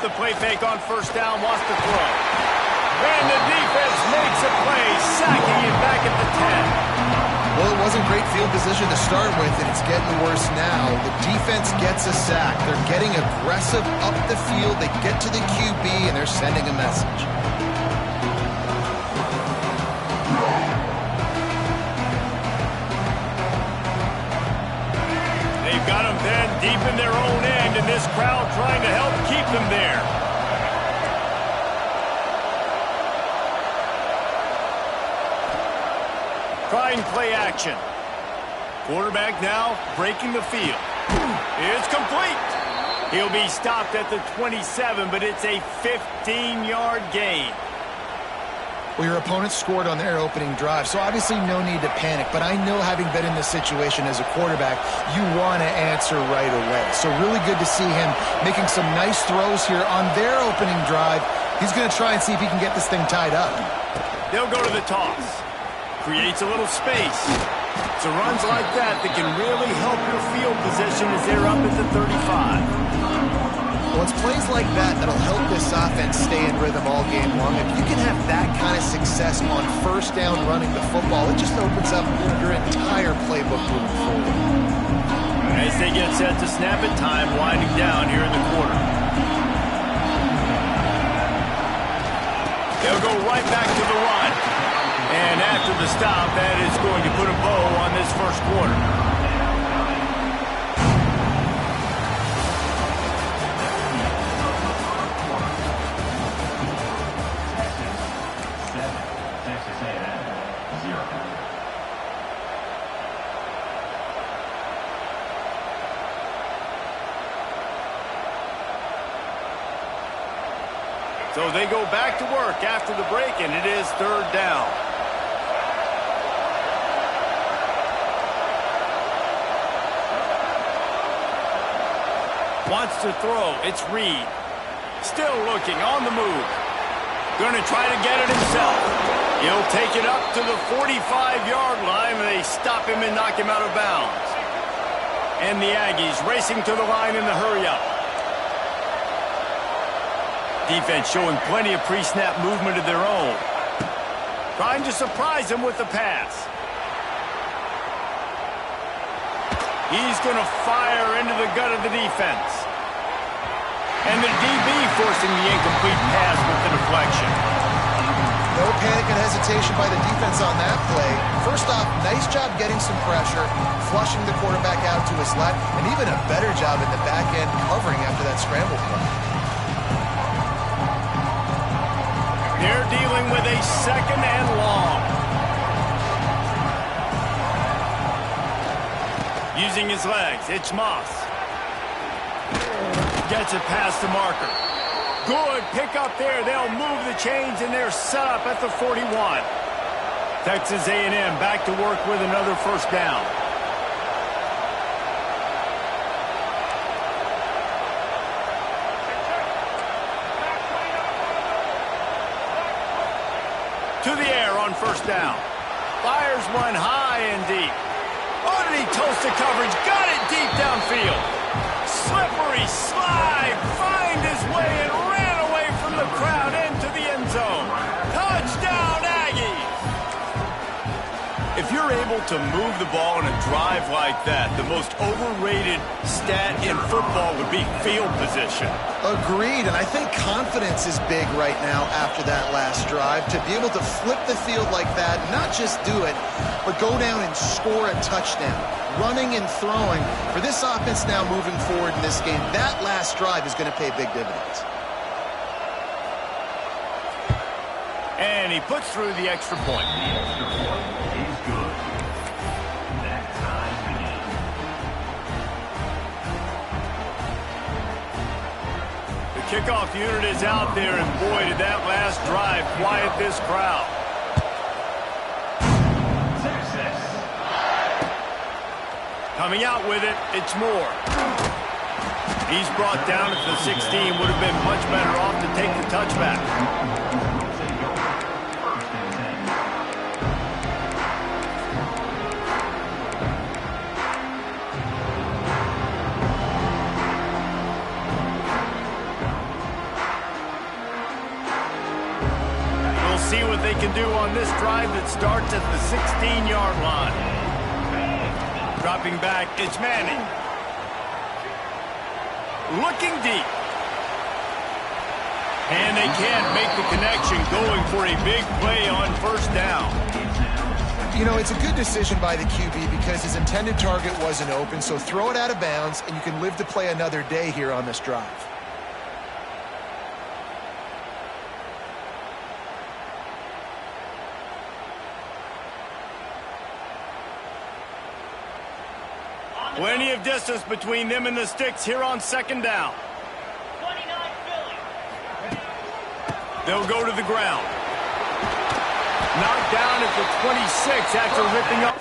the play fake on first down, wants to throw. And the defense makes a play, sacking him back at the 10. Well, it wasn't great field position to start with, and it's getting worse now. The defense gets a sack. They're getting aggressive up the field. They get to the QB, and they're sending a message. They've got them then deep in their own end, and this crowd trying to help keep them there. Trying play action. Quarterback now breaking the field. It's complete. He'll be stopped at the 27, but it's a 15-yard gain. Well, your opponent scored on their opening drive, so obviously no need to panic. But I know, having been in this situation as a quarterback, you want to answer right away. So really good to see him making some nice throws here on their opening drive. He's going to try and see if he can get this thing tied up. They'll go to the toss. Creates a little space. So runs like that can really help your field position as they're up at the 35. Well, it's plays like that that'll help this offense stay in rhythm all game long. If you can have that kind of success on first down running the football, it just opens up your entire playbook moving forward. As they get set to snap it, time winding down here in the quarter. They'll go right back to the run. And after the stop, that is going to put a bow on this first quarter. So they go back to work after the break, and it is third down. Wants to throw. It's Reed. Still looking on the move. Going to try to get it himself. He'll take it up to the 45-yard line, and they stop him and knock him out of bounds. And the Aggies racing to the line in the hurry-up. Defense showing plenty of pre-snap movement of their own. Trying to surprise him with the pass. He's going to fire into the gut of the defense. And the DB forcing the incomplete pass with the deflection. No panic and hesitation by the defense on that play. First off, nice job getting some pressure, flushing the quarterback out to his left, and even a better job in the back end covering after that scramble play. They're dealing with a second and long. Using his legs, it's Moss. Gets it past the marker. Good pick up there. They'll move the chains, and they're set up at the 41. Texas A&M back to work with another first down. To the air on first down. Fires one high and deep. Oh, did he toast the coverage? Got it deep downfield. Slippery slide. Find his way and ran away from the crowd into the end zone. Touchdown, Aggies! If you're able to move the ball in a drive like that, the most overrated stat in football would be field position. Agreed, and I think confidence is big right now after that last drive. To be able to flip the field like that, not just do it, but go down and score a touchdown. Running and throwing. For this offense now moving forward in this game, that last drive is going to pay big dividends. And he puts through the extra point. The extra point is good. That time begins. The kickoff unit is out there, and boy, did that last drive quiet this crowd. Coming out with it, it's Moore. He's brought down at the 16. Would have been much better off to take the touchback. can do on this drive that starts at the 16-yard line. Dropping back, it's Manning. Looking deep. And they can't make the connection, going for a big play on first down. You know, it's a good decision by the QB because his intended target wasn't open, so throw it out of bounds, and you can live to play another day here on this drive. Plenty of distance between them and the sticks here on second down. They'll go to the ground. Knocked down at the 26 after ripping up.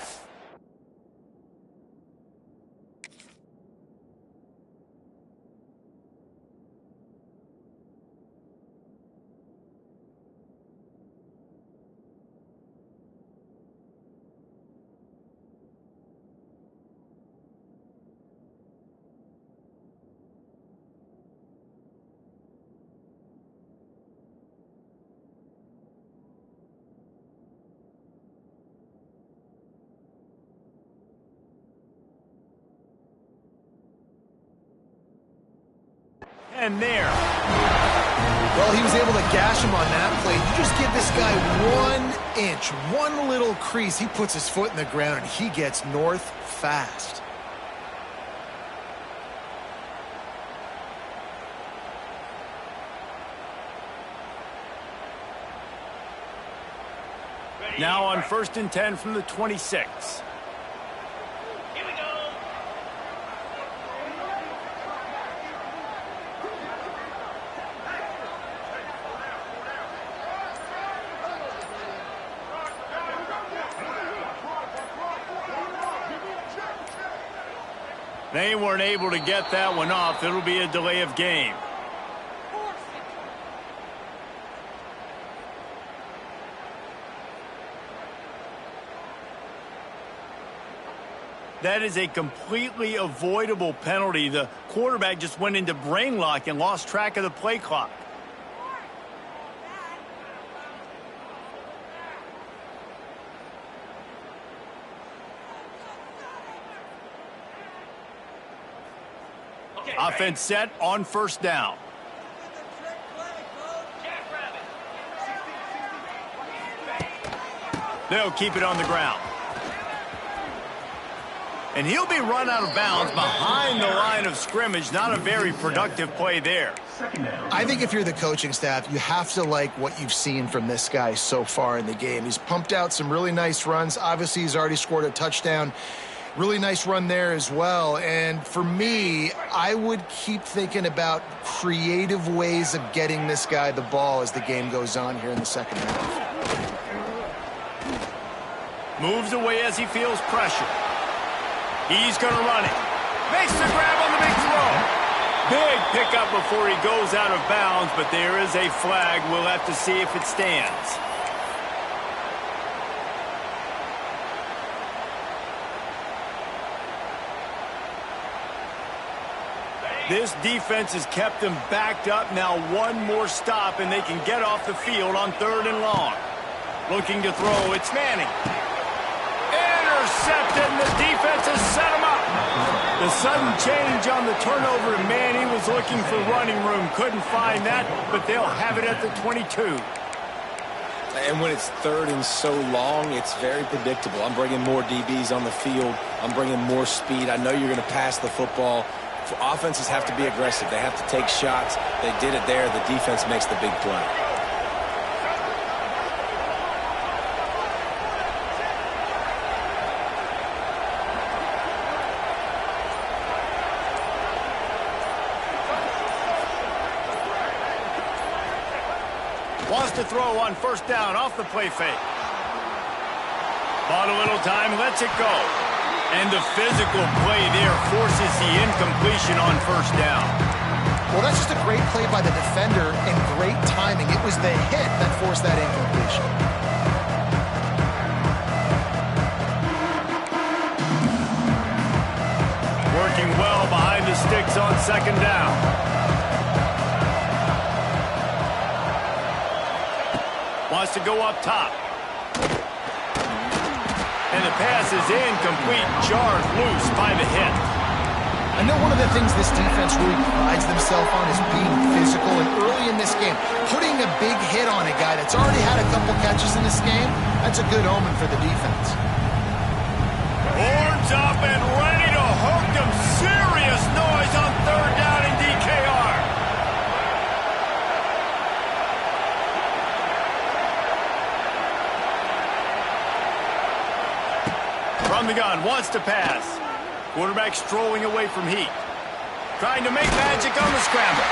And there. Well, he was able to gash him on that play. You just give this guy 1 inch, one little crease, he puts his foot in the ground, and he gets north fast. Now on 1st and 10 from the 26. They weren't able to get that one off. It'll be a delay of game. That is a completely avoidable penalty. The quarterback just went into brain lock and lost track of the play clock. Offense set on first down. They'll keep it on the ground. And he'll be run out of bounds behind the line of scrimmage. Not a very productive play there. I think if you're the coaching staff, you have to like what you've seen from this guy so far in the game. He's pumped out some really nice runs. Obviously, he's already scored a touchdown. Really nice run there as well. And for me, I would keep thinking about creative ways of getting this guy the ball as the game goes on here in the second half. Moves away as he feels pressure. He's going to run it. Makes the grab on the big throw. Big pickup before he goes out of bounds, but there is a flag. We'll have to see if it stands. This defense has kept them backed up. Now one more stop, and they can get off the field on 3rd and long. Looking to throw, it's Manning. Intercepted, and the defense has set him up. The sudden change on the turnover, and Manning was looking for running room. Couldn't find that, but they'll have it at the 22. And when it's 3rd and so long, it's very predictable. I'm bringing more DBs on the field. I'm bringing more speed. I know you're going to pass the football. Offenses have to be aggressive. They have to take shots. They did it there. The defense makes the big play. Wants to throw on first down off the play fake. Bought a little time, lets it go. And the physical play there forces the incompletion on first down. Well, that's just a great play by the defender and great timing. It was the hit that forced that incompletion. Working well behind the sticks on second down. Wants to go up top. And the pass is incomplete, jarred loose by the hit. I know one of the things this defense really prides themselves on is being physical, and early in this game, putting a big hit on a guy that's already had a couple catches in this game, that's a good omen for the defense. Horns up and ready to hook them. Serious noise on third down in DKR. From the gun, wants to pass. Quarterback strolling away from heat. Trying to make magic on the scramble.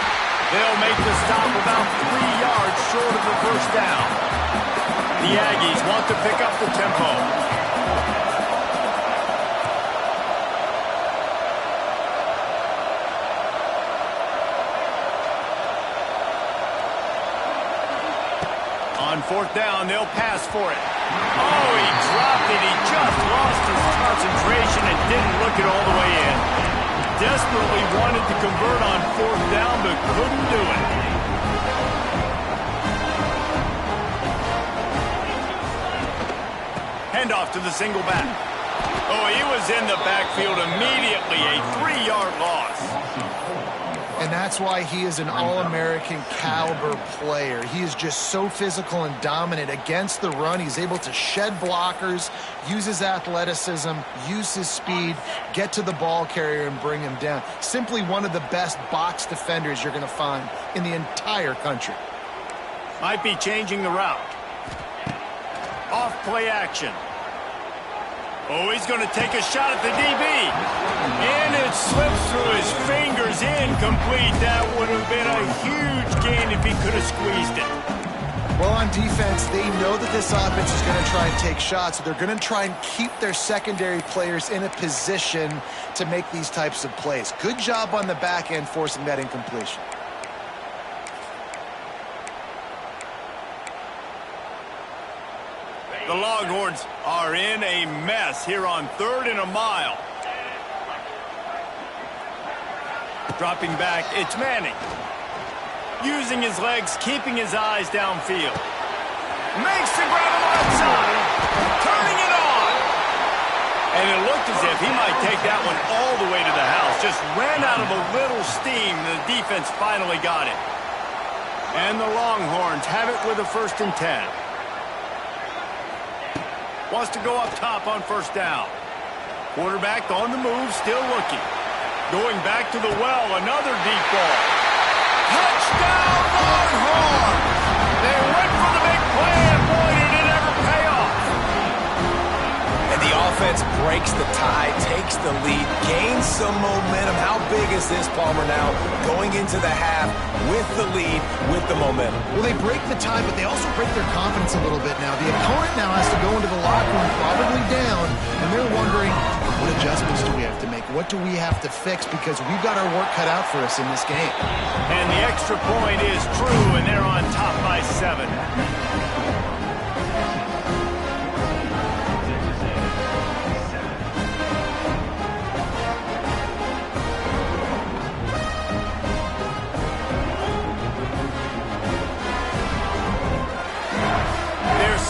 They'll make the stop about 3 yards short of the first down. The Aggies want to pick up the tempo. On fourth down, they'll pass for it. Oh, he dropped it. He just lost his concentration and didn't look it all the way in. Desperately wanted to convert on fourth down, but couldn't do it. Handoff to the single back. Oh, he was in the backfield immediately. A 3-yard loss. And that's why he is an All-American caliber player. He is just so physical and dominant against the run. He's able to shed blockers, use his athleticism, use his speed, get to the ball carrier and bring him down. Simply one of the best box defenders you're going to find in the entire country. Might be changing the route. Off play action. Oh, he's going to take a shot at the DB. And it slips through his fingers, incomplete. That would have been a huge gain if he could have squeezed it. Well, on defense, they know that this offense is going to try and take shots, so they're going to try and keep their secondary players in a position to make these types of plays. Good job on the back end forcing that incompletion. The Longhorns are in a mess here on 3rd and a mile. Dropping back, it's Manning. Using his legs, keeping his eyes downfield. Makes the grab him outside. Turning it on. And it looked as if he might take that one all the way to the house. Just ran out of a little steam. The defense finally got it. And the Longhorns have it with a 1st and 10. Wants to go up top on first down. Quarterback on the move, still looking. Going back to the well, another deep ball. Touchdown, Longhorns! They went for the big play, and boy, did it ever pay off. And the offense breaks the tie, takes the lead, gains some momentum. How big is this, Palmer, now going into the half with the lead, with the momentum? Well, they break the tie, but they also break their confidence a little bit now. The opponent now has to go into the locker room probably down, and they're wondering, what adjustments do we have to make? What do we have to fix? Because we've got our work cut out for us in this game. And the extra point is true, and they're on top by 7.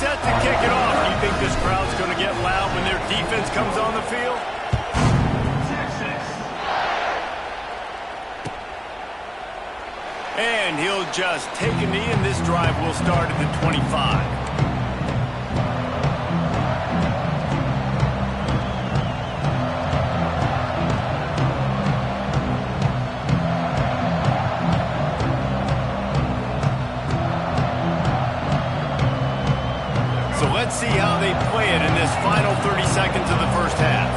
Set to kick it off. Do you think this crowd's going to get loud when their defense comes on the field? And he'll just take a knee, and this drive will start at the 25. Let's see how they play it in this final 30 seconds of the first half.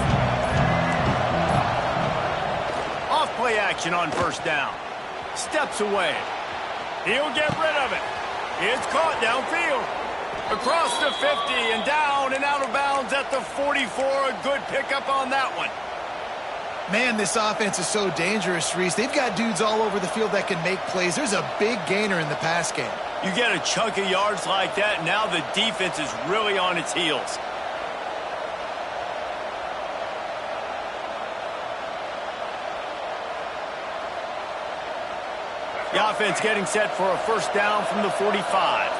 Off play action on first down. Steps away. He'll get rid of it. It's caught downfield. Across the 50 and down and out of bounds at the 44. A good pickup on that one. Man, this offense is so dangerous, Reese. They've got dudes all over the field that can make plays. There's a big gainer in the pass game. You get a chunk of yards like that, now the defense is really on its heels. The offense getting set for a first down from the 45.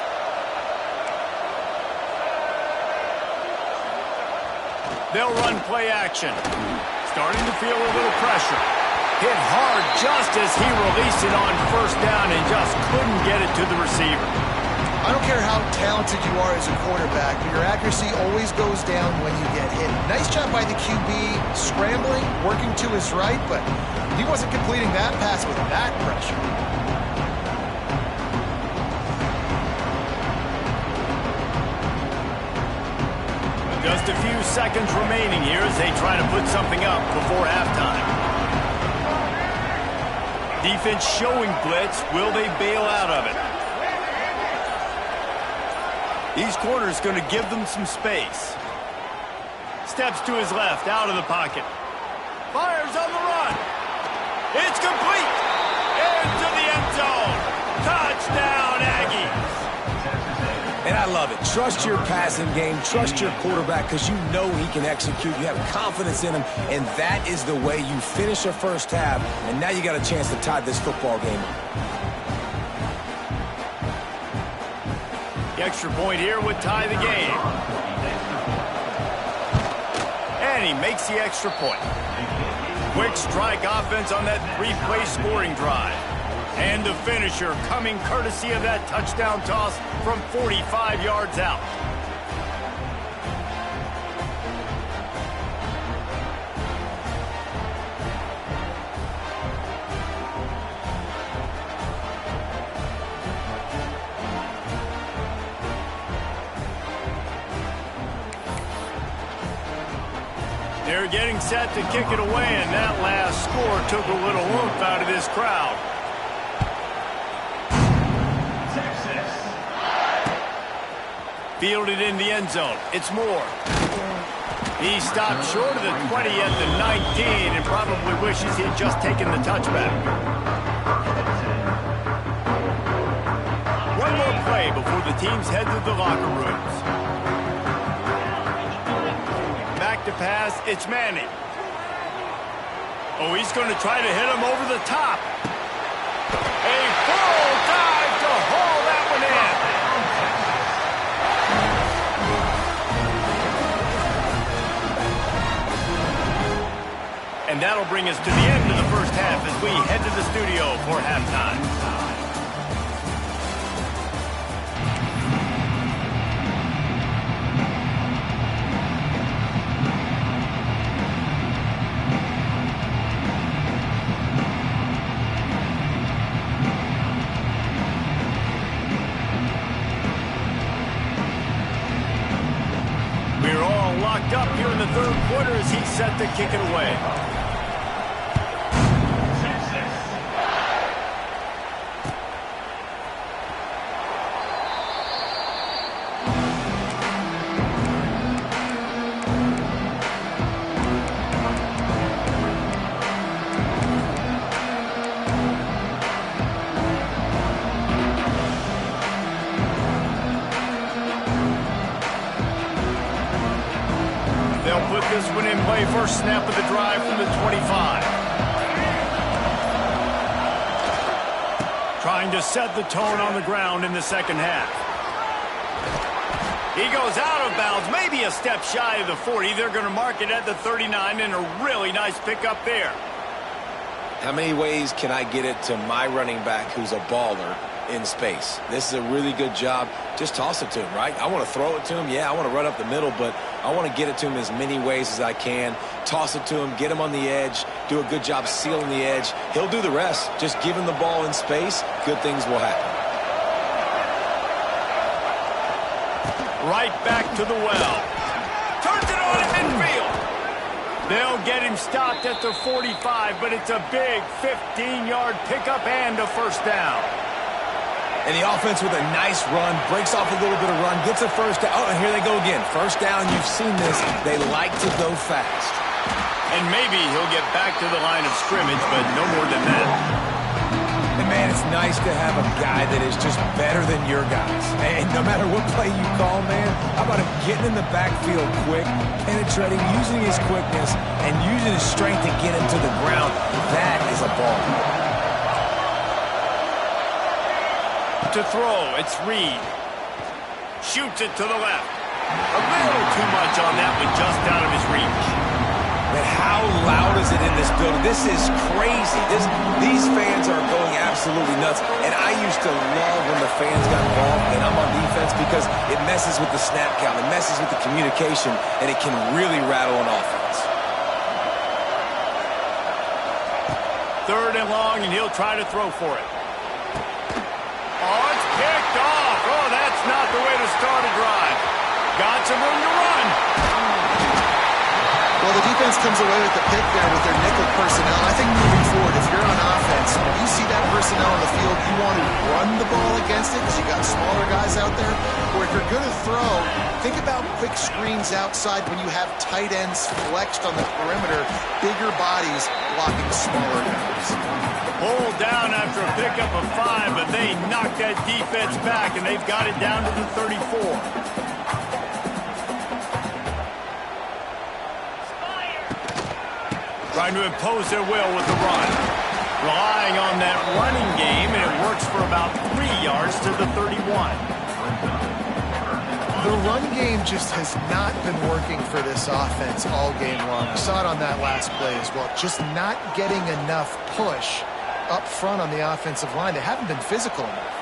They'll run play action. Starting to feel a little pressure. Hit hard just as he released it on first down and just couldn't get it to the receiver. I don't care how talented you are as a quarterback, but your accuracy always goes down when you get hit. Nice job by the QB scrambling, working to his right, but he wasn't completing that pass with that pressure. Just a few seconds remaining here as they try to put something up before halftime. Defense showing blitz. Will they bail out of it? These corners going to give them some space. Steps to his left, out of the pocket. Fires on the run. It's complete. Into the end zone. Touchdown, Aggies. And I love it. Trust your passing game. Trust your quarterback because you know he can execute. You have confidence in him, and that is the way you finish a first half, and now you got a chance to tie this football game up. The extra point here would tie the game. And he makes the extra point. Quick strike offense on that three-play scoring drive. And the finisher coming courtesy of that touchdown toss from 45 yards out. They're getting set to kick it away, and that last score took a little oomph out of this crowd. Fielded in the end zone. It's Moore. He stopped short of the 20 at the 19 and probably wishes he had just taken the touchback. One more play before the teams head to the locker rooms. Back to pass. It's Manning. Oh, he's going to try to hit him over the top. A full dive to haul that one in. And that'll bring us to the end of the first half as we head to the studio for halftime. We're all locked up here in the third quarter as he's set to kick it away. Put this one in play. First snap of the drive from the 25. Trying to set the tone on the ground in the second half. He goes out of bounds, maybe a step shy of the 40. They're going to mark it at the 39, and a really nice pickup there. How many ways can I get it to my running back who's a baller in space? This is a really good job. Just toss it to him, right? I want to throw it to him. Yeah, I want to run up the middle, but I want to get it to him as many ways as I can. Toss it to him, get him on the edge, do a good job sealing the edge. He'll do the rest. Just give him the ball in space. Good things will happen. Right back to the well. Turns it on at midfield. They'll get him stopped at the 45, but it's a big 15-yard pickup and a first down. And the offense with a nice run, breaks off a little bit of run, gets a first down. Oh, and here they go again. First down, you've seen this. They like to go fast. And maybe he'll get back to the line of scrimmage, but no more than that. And, man, it's nice to have a guy that is just better than your guys. And no matter what play you call, man, how about him getting in the backfield quick, penetrating, using his quickness, and using his strength to get him to the ground. That is a ball. To throw, it's Reed. Shoots it to the left. A little too much on that one, just out of his reach. But how loud is it in this building? This is crazy. These fans are going absolutely nuts. And I used to love when the fans got involved and I'm on defense because it messes with the snap count. It messes with the communication, and it can really rattle an offense. 3rd and long, and he'll try to throw for it. Oh, it's picked off. Oh, that's not the way to start a drive. Got some room to run. Well, the defense comes away with the pick there with their nickel personnel. I think moving forward, if you're on offense, when you see that personnel on the field, you want to run the ball against it because you got smaller guys out there. Or if you're going to throw, think about quick screens outside when you have tight ends flexed on the perimeter, bigger bodies blocking smaller guys. Hold down after a pickup of 5, but they knocked that defense back, and they've got it down to the 34. Trying to impose their will with the run. Relying on that running game, and it works for about 3 yards to the 31. The run game just has not been working for this offense all game long. We saw it on that last play as well. Just not getting enough push up front on the offensive line. They haven't been physical enough.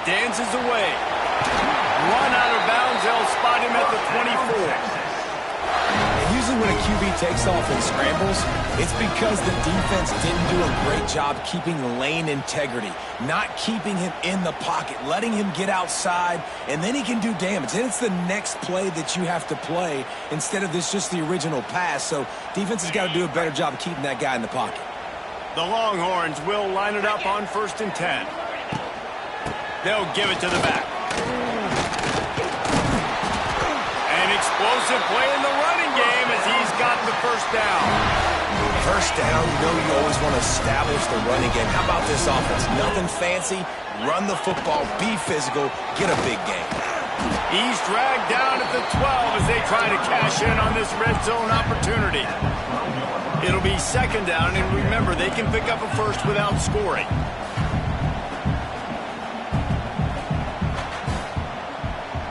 Dances away. Run out of bounds. They'll spot him at the 24. Usually when a QB takes off and scrambles, it's because the defense didn't do a great job keeping lane integrity, not keeping him in the pocket, letting him get outside, and then he can do damage. Then it's the next play that you have to play instead of just the original pass. So defense has got to do a better job of keeping that guy in the pocket. The Longhorns will line it up on 1st and 10. They'll give it to the back. Explosive play in the running game as he's got the 1st down. First down, you always want to establish the running game. How about this offense? Nothing fancy. Run the football, be physical, get a big game. He's dragged down at the 12 as they try to cash in on this red zone opportunity. It'll be 2nd down, and remember, they can pick up a 1st without scoring.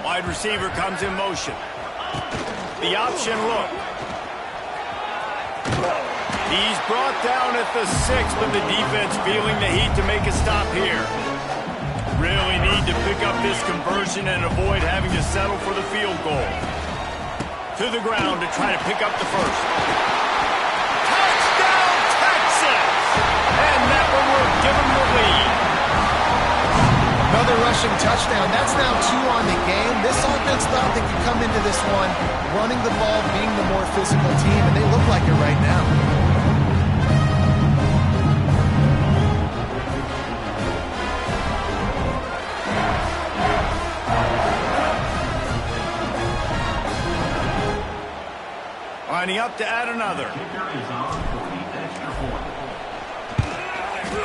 Wide receiver comes in motion. The option look. He's brought down at the 6, but the defense feeling the heat to make a stop here. Really need to pick up this conversion and avoid having to settle for the field goal. To the ground to try to pick up the 1st. Touchdown, Texas! And that one will give them the lead. Another rushing touchdown. That's now 2 on the game. This offense thought they could come into this one running the ball, being the more physical team, and they look like it right now. Lining up to add another.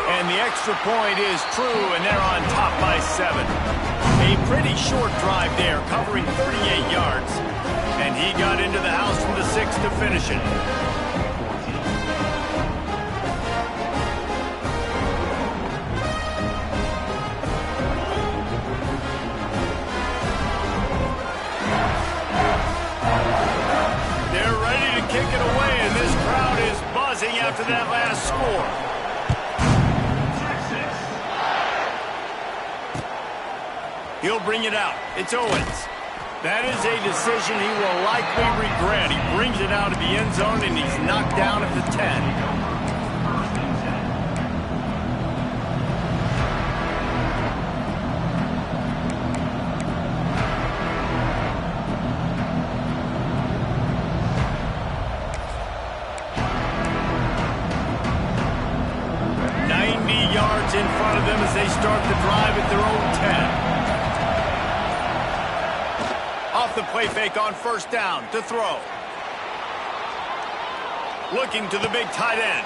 And the extra point is true, and they're on top by 7. A pretty short drive there, covering 38 yards. And he got into the house from the 6 to finish it. They're ready to kick it away, and this crowd is buzzing after that last score. He'll bring it out. It's Owens. That is a decision he will likely regret. He brings it out of the end zone, and he's knocked down at the 10. Yards in front of them as they start the drive at their own 10. Off the play fake on 1st down to throw. Looking to the big tight end.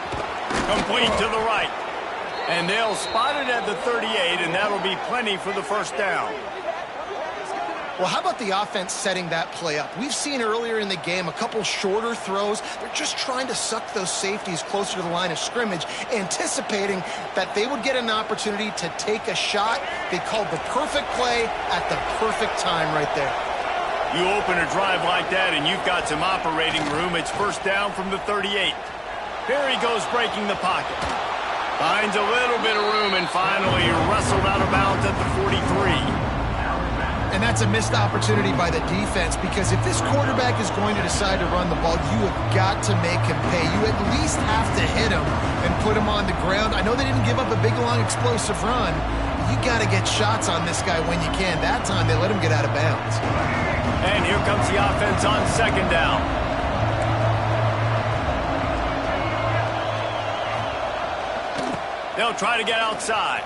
Complete to the right. And they'll spot it at the 38, and that'll be plenty for the 1st down. Well, how about the offense setting that play up? We've seen earlier in the game a couple shorter throws. They're just trying to suck those safeties closer to the line of scrimmage, anticipating that they would get an opportunity to take a shot. They called the perfect play at the perfect time right there. You open a drive like that and you've got some operating room. It's first down from the 38. Here he goes breaking the pocket. Finds a little bit of room and finally wrestled out of bounds at the 43. And that's a missed opportunity by the defense, because if this quarterback is going to decide to run the ball, you have got to make him pay. You at least have to hit him and put him on the ground. I know they didn't give up a big, long, explosive run. You got to get shots on this guy when you can. That time, they let him get out of bounds. And here comes the offense on second down. They'll try to get outside.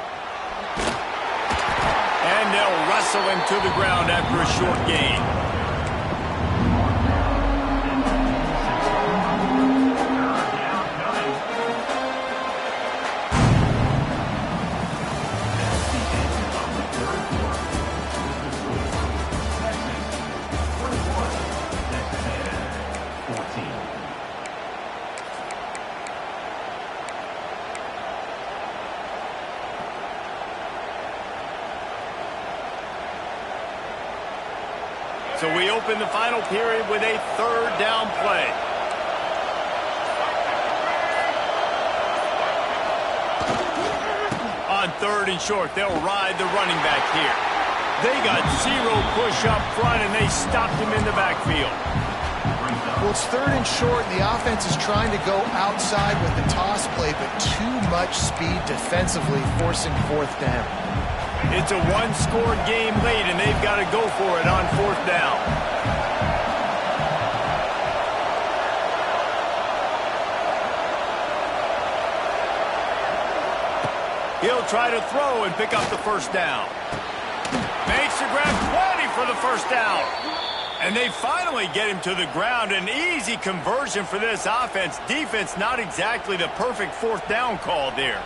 And they'll wrestle him to the ground after a short gain. So we open the final period with a third down play. On third and short, they'll ride the running back here. They got zero push up front, and they stopped him in the backfield. Well, it's third and short, and the offense is trying to go outside with the toss play, but too much speed defensively, forcing fourth down. It's a one-score game late, and they've got to go for it on fourth down. He'll try to throw and pick up the first down. Makes the grab 20 for the first down. And they finally get him to the ground. An easy conversion for this offense. Defense, not exactly the perfect fourth down call there.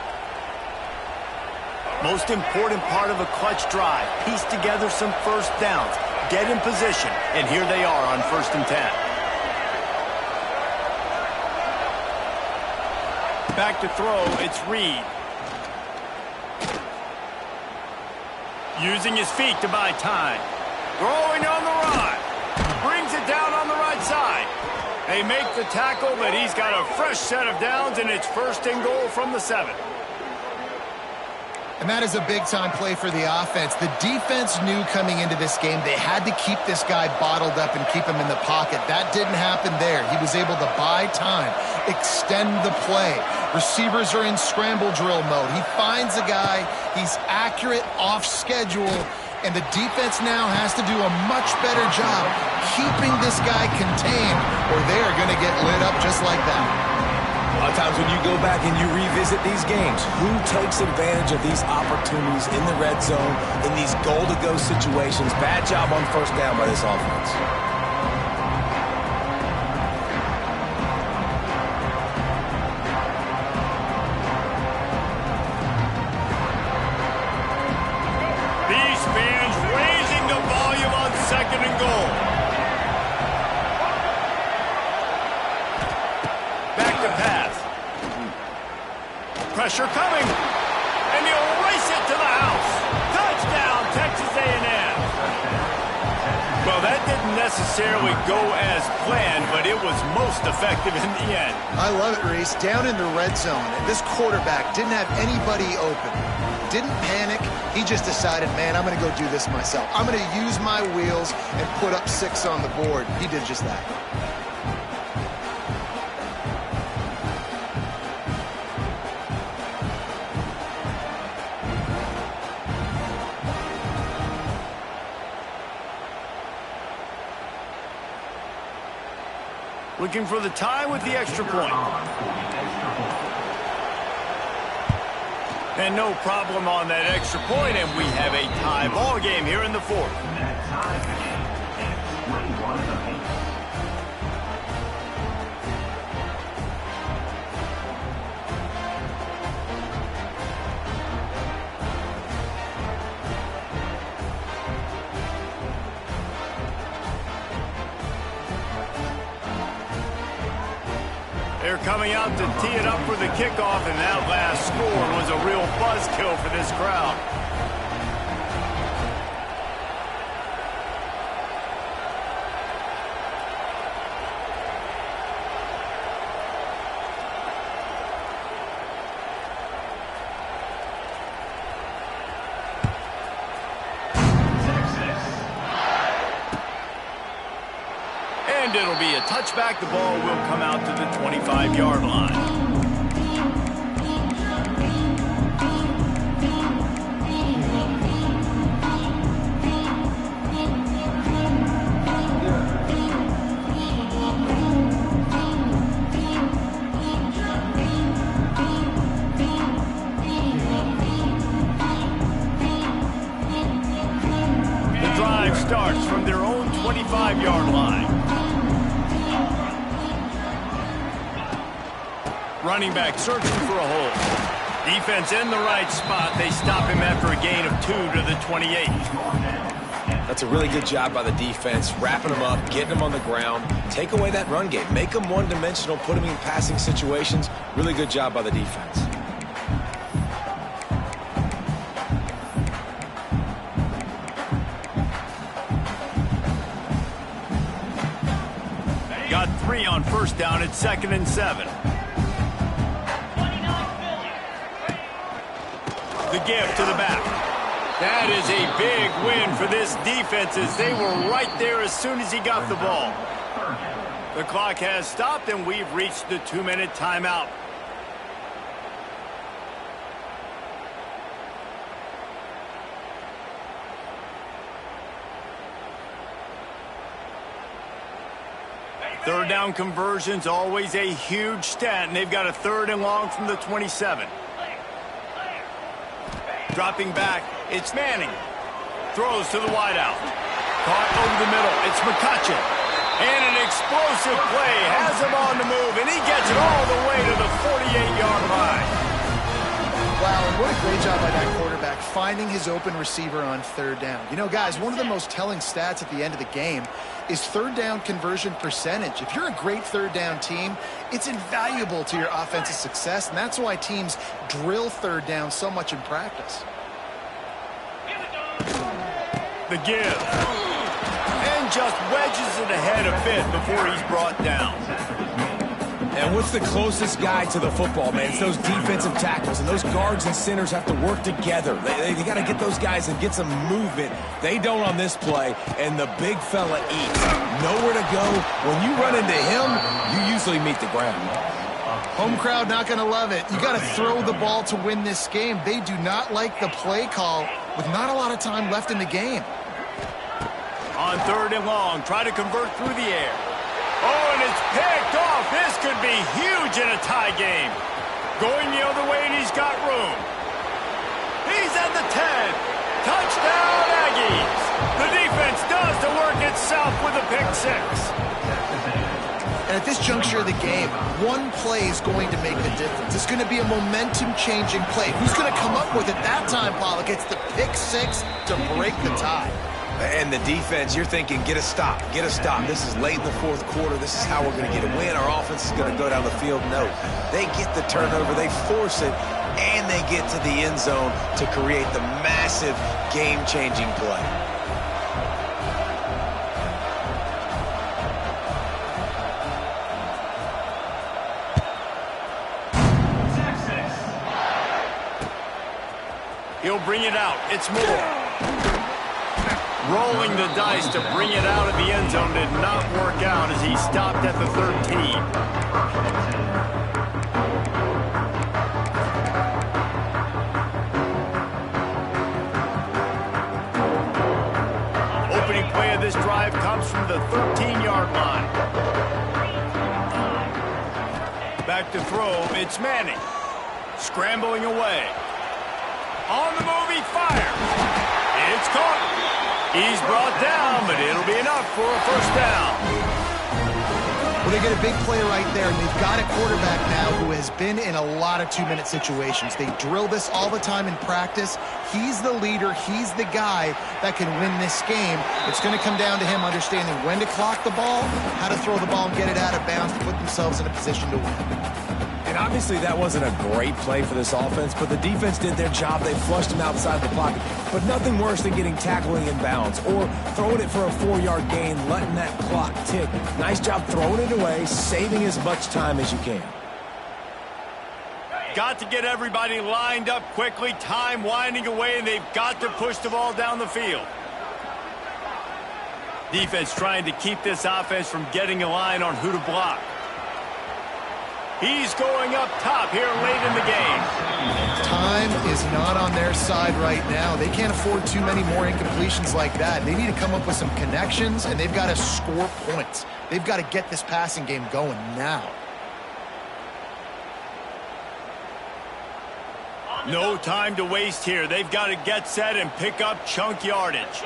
Most important part of a clutch drive. Piece together some first downs. Get in position. And here they are on 1st and 10. Back to throw, it's Reed. Using his feet to buy time. Throwing on the run. Brings it down on the right side. They make the tackle, but he's got a fresh set of downs, and it's 1st and goal from the 7. And that is a big-time play for the offense. The defense knew coming into this game they had to keep this guy bottled up and keep him in the pocket. That didn't happen there. He was able to buy time, extend the play. Receivers are in scramble drill mode. He finds a guy, he's accurate, off schedule, and the defense now has to do a much better job keeping this guy contained, or they're going to get lit up just like that. A lot of times when you go back and you revisit these games, who takes advantage of these opportunities in the red zone, in these goal-to-go situations? Bad job on first down by this offense. These fans raising the volume on 2nd and goal. Back to pass. Pressure coming. And he'll race it to the house. Touchdown, Texas A&M. Well, that didn't necessarily go as planned, but it was most effective in the end. I love it, Reese. Down in the red zone, this quarterback didn't have anybody open. Didn't panic. He just decided, man, I'm going to go do this myself. I'm going to use my wheels and put up 6 on the board. He did just that. Looking for the tie with the extra point. And no problem on that extra point, and we have a tie ball game here in the 4th. They're coming out to tee it up for the kickoff, and that last score was a real buzzkill for this crowd. and it'll be a touchback. The ball will come out to the 25-yard line. Starts from their own 25-yard line. Running back searching for a hole. Defense in the right spot. They stop him after a gain of 2 to the 28. That's a really good job by the defense, wrapping him up, getting him on the ground. Take away that run game. Make him one-dimensional, put him in passing situations. Really good job by the defense. Got 3 on first down at 2nd and 7. The give to the back. That is a big win for this defense as they were right there as soon as he got the ball. The clock has stopped and we've reached the 2-minute timeout. Third down conversions, always a huge stat, and they've got a 3rd and long from the 27. Dropping back, it's Manning. Throws to the wideout. Caught over the middle, it's McCutcheon. And an explosive play, has him on the move, and he gets it all the way to the 48-yard line. Wow, and what a great job by that quarterback, finding his open receiver on 3rd down. You know, guys, one of the most telling stats at the end of the game is 3rd down conversion percentage. If you're a great 3rd down team, it's invaluable to your offensive success, and that's why teams drill 3rd down so much in practice. The give. And just wedges it ahead a bit before he's brought down. And what's the closest guy to the football, man? It's those defensive tackles, and those guards and centers have to work together. They got to get those guys and get some movement. They don't on this play, and the big fella eats. Nowhere to go. When you run into him, you usually meet the ground. Home crowd not going to love it. You got to throw the ball to win this game. They do not like the play call with not a lot of time left in the game. On 3rd and long, try to convert through the air. Oh, and it's picked off. This could be huge in a tie game. Going the other way, and he's got room. He's at the 10. Touchdown, Aggies. The defense does the work itself with a pick 6. And at this juncture of the game, one play is going to make the difference. It's going to be a momentum-changing play. Who's going to come up with it that time, Pollock? It's the pick 6 to break the tie. And the defense, you're thinking, get a stop, get a stop. This is late in the 4th quarter. This is how we're going to get a win. Our offense is going to go down the field. No, they get the turnover, they force it, and they get to the end zone to create the massive game-changing play. He'll bring it out. It's Moore. Rolling the dice to bring it out of the end zone did not work out as he stopped at the 13. Opening play of this drive comes from the 13-yard line. Back to throw, it's Manning. Scrambling away. On the move, he fires. It's caught. He's brought down, but it'll be enough for a 1st down. Well, they get a big play right there, and they've got a quarterback now who has been in a lot of 2-minute situations. They drill this all the time in practice. He's the leader. He's the guy that can win this game. It's going to come down to him understanding when to clock the ball, how to throw the ball and get it out of bounds to put themselves in a position to win. And obviously that wasn't a great play for this offense, but the defense did their job. They flushed him outside the pocket. But nothing worse than getting tackling in bounds or throwing it for a 4-yard gain, letting that clock tick. Nice job throwing it away, saving as much time as you can. Got to get everybody lined up quickly, time winding away, and they've got to push the ball down the field. Defense trying to keep this offense from getting a line on who to block. He's going up top here late in the game. Time is not on their side right now. They can't afford too many more incompletions like that. They need to come up with some connections, and they've got to score points. They've got to get this passing game going now. No time to waste here. They've got to get set and pick up chunk yardage.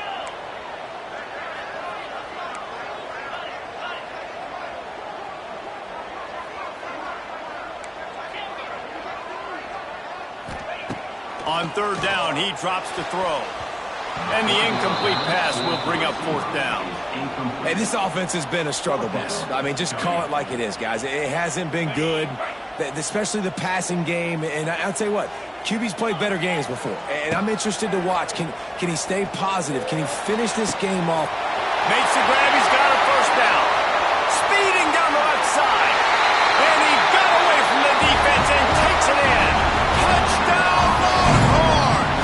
On third down, he drops the throw. And the incomplete pass will bring up fourth down. Hey, this offense has been a struggle bus. I mean, just call it like it is, guys. It hasn't been good, especially the passing game. And I'll tell you what, QB's played better games before. And I'm interested to watch. Can he stay positive? Can he finish this game off? Makes the grab. He's got a first down. Speeding down the left side. And he got away from the defense and takes it in. Touchdown, Longhorns!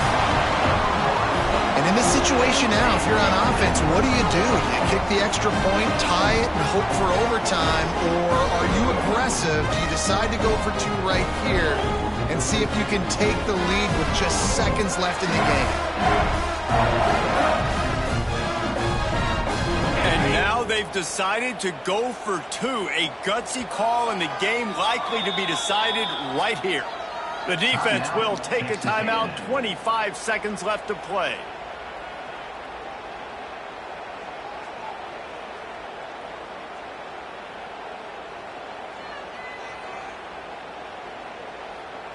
And in this situation now, if you're on offense, what do? You kick the extra point, tie it, and hope for overtime, or are you aggressive? Do you decide to go for two right here and see if you can take the lead with just seconds left in the game? And now they've decided to go for two. A gutsy call, and the game likely to be decided right here. The defense will take a timeout, 25 seconds left to play.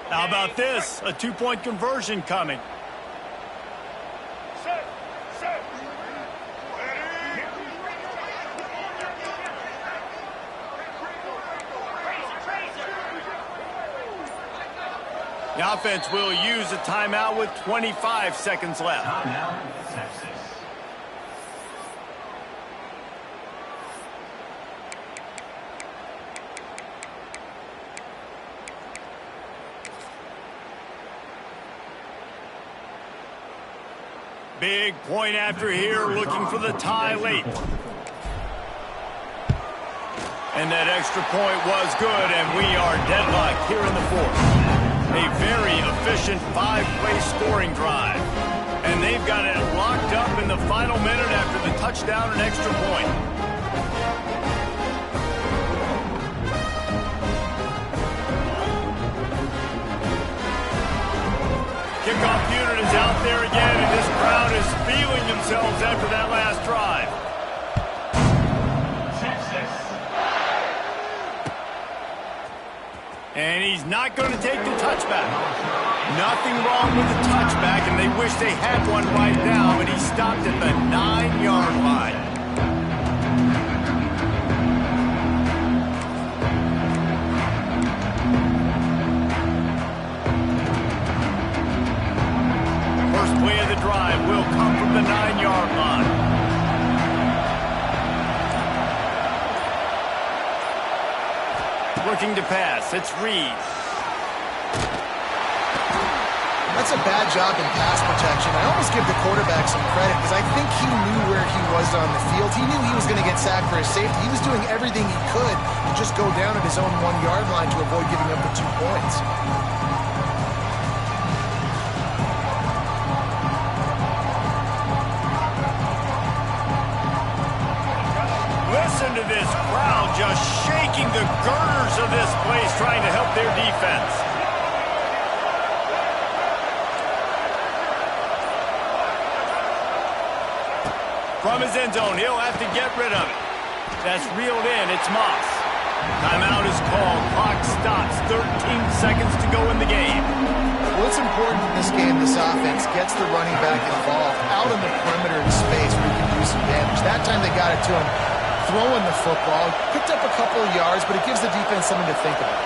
How about this? A two-point conversion coming. The offense will use a timeout with 25 seconds left. Timeout, Texas. Big point after here, looking for the tie late. And that extra point was good, and we are deadlocked here in the fourth. A very efficient five-play scoring drive. And they've got it locked up in the final minute after the touchdown and extra point. Kickoff unit is out there again, and this crowd is feeling themselves after that last drive. And he's not going to take the touchback. Nothing wrong with the touchback, and they wish they had one right now, but he stopped at the 9-yard line. First play of the drive will come from the 9-yard line. Looking to pass, it's Reed. That's a bad job in pass protection. I almost give the quarterback some credit because I think he knew where he was on the field. He knew he was going to get sacked for his safety. He was doing everything he could to just go down at his own 1-yard line to avoid giving up the 2 points. Listen to this crowd just shaking the girders of this place, trying to help their defense. From his end zone, he'll have to get rid of it. That's reeled in. It's Moss. Timeout is called. Clock stops. 13 seconds to go in the game. What's important in this game, this offense gets the running back involved out on the perimeter of the space where he can do some damage. That time they got it to him. Throwing the football, picked up a couple of yards, but it gives the defense something to think about.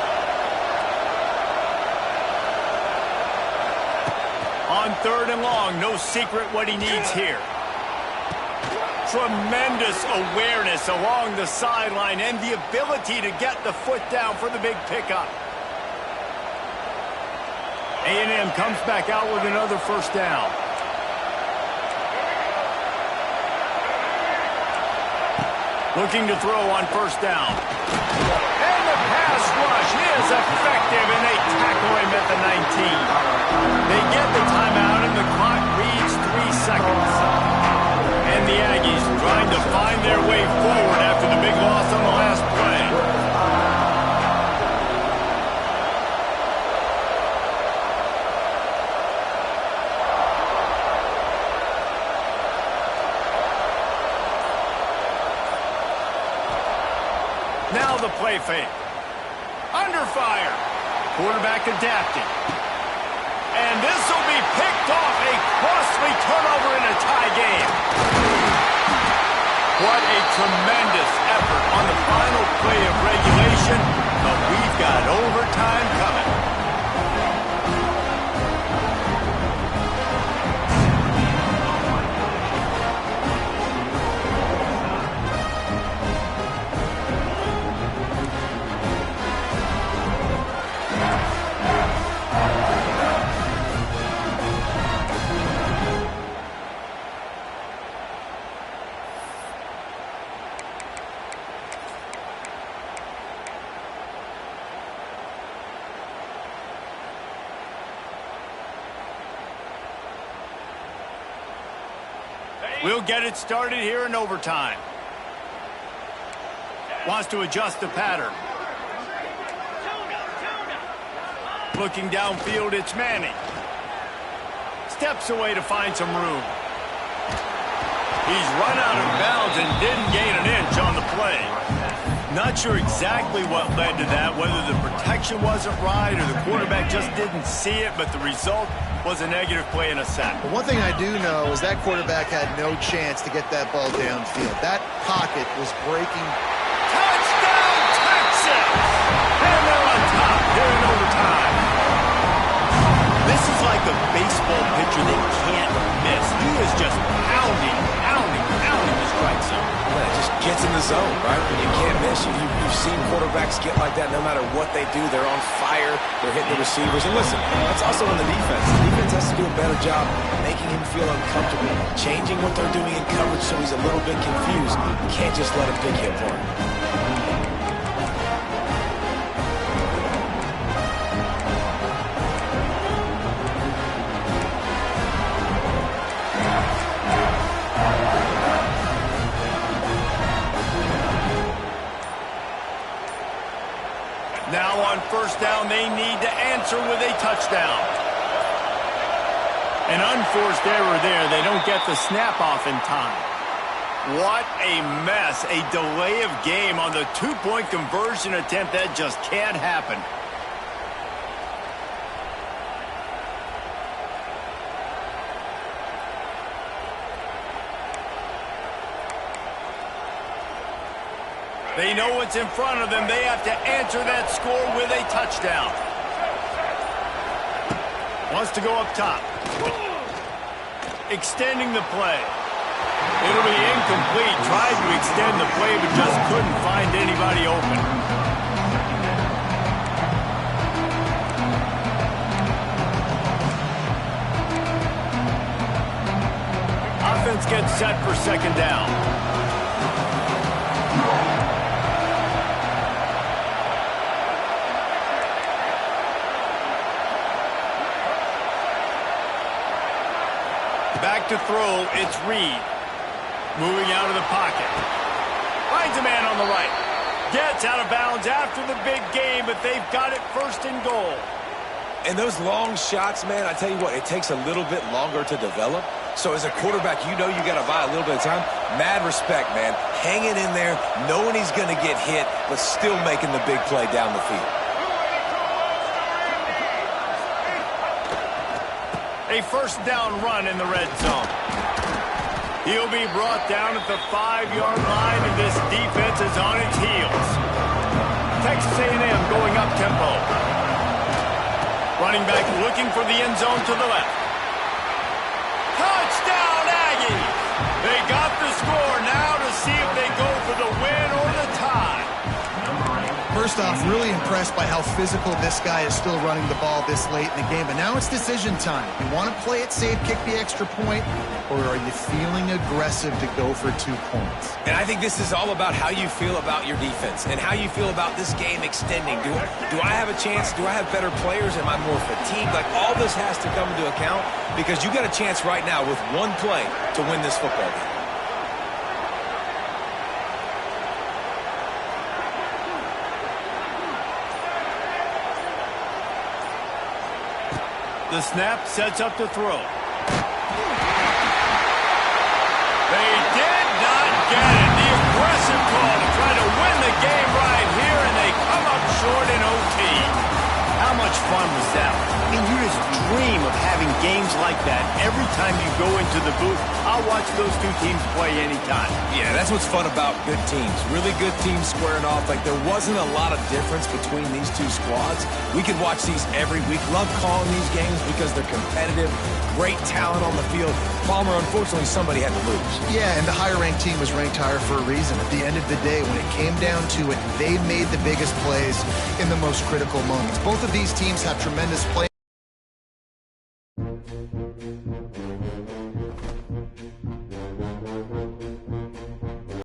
On third and long, no secret what he needs here. Tremendous awareness along the sideline and the ability to get the foot down for the big pickup. A&M comes back out with another first down. Looking to throw on first down. And the pass rush is effective, and they tackle him at the 19. They get the timeout, and the clock reads 3 seconds. And the Aggies trying to find their way forward after the big loss on the last play. Now the play fake. Under fire. Quarterback adapting. And this will be picked off. A costly turnover in a tie game. What a tremendous effort on the final play of regulation. But we've got overtime coming. We'll get it started here in overtime. Wants to adjust the pattern. Looking downfield, it's Manning. Steps away to find some room. He's run out of bounds and didn't gain an inch on the play. Not sure exactly what led to that, whether the protection wasn't right or the quarterback just didn't see it, but the result was a negative play and a sack. But one thing I do know is that quarterback had no chance to get that ball downfield. That pocket was breaking. Touchdown, Texas! And they're on top here in overtime. This is like a baseball pitcher they can't miss. He is just pounding the strike zone. Yeah, it just gets in the zone, right? When you can't miss, you've seen quarterbacks get like that no matter what they do. They're on fire. They're hitting the receivers. And listen, that's also in the defense. The defense has to do a better job making him feel uncomfortable, changing what they're doing in coverage so he's a little bit confused. You can't just let a big hit for him. Now on first down, they need to answer with a touchdown. An unforced error there. They don't get the snap off in time. What a mess. A delay of game on the two-point conversion attempt. That just can't happen. They know what's in front of them. They have to answer that score with a touchdown. Wants to go up top. Extending the play. It'll be incomplete. Tried to extend the play, but just couldn't find anybody open. Offense gets set for second down. Back to throw, it's Reed. Moving out of the pocket. Finds a man on the right. Gets out of bounds after the big game, but they've got it first and goal. And those long shots, man, I tell you what, it takes a little bit longer to develop. So as a quarterback, you know you got to buy a little bit of time. Mad respect, man. Hanging in there, knowing he's going to get hit, but still making the big play down the field. A first down run in the red zone. He'll be brought down at the 5-yard line, and this defense is on its heels. Texas A&M going up tempo. Running back looking for the end zone to the left. Touchdown, Aggies! They got the score now to see if they go for the win or the tie. For First off, really impressed by how physical this guy is still running the ball this late in the game. But now it's decision time. You want to play it safe, kick the extra point, or are you feeling aggressive to go for 2 points? And I think this is all about how you feel about your defense and how you feel about this game extending. Do I have a chance? Do I have better players? Am I more fatigued? Like, all this has to come into account because you got a chance right now with one play to win this football game. The snap sets up the throw. They did not get it. The aggressive call to try to win the game right here, and they come up short in OT. How much fun was that? I mean, you just dream of having games like that every time you go into the booth. I'll watch those two teams play anytime. Yeah, that's what's fun about good teams. Really good teams squaring off. Like, there wasn't a lot of difference between these two squads. We could watch these every week. Love calling these games because they're competitive. Great talent on the field. Palmer, unfortunately, somebody had to lose. Yeah, and the higher-ranked team was ranked higher for a reason. At the end of the day, when it came down to it, they made the biggest plays in the most critical moments. Both of these teams have tremendous play.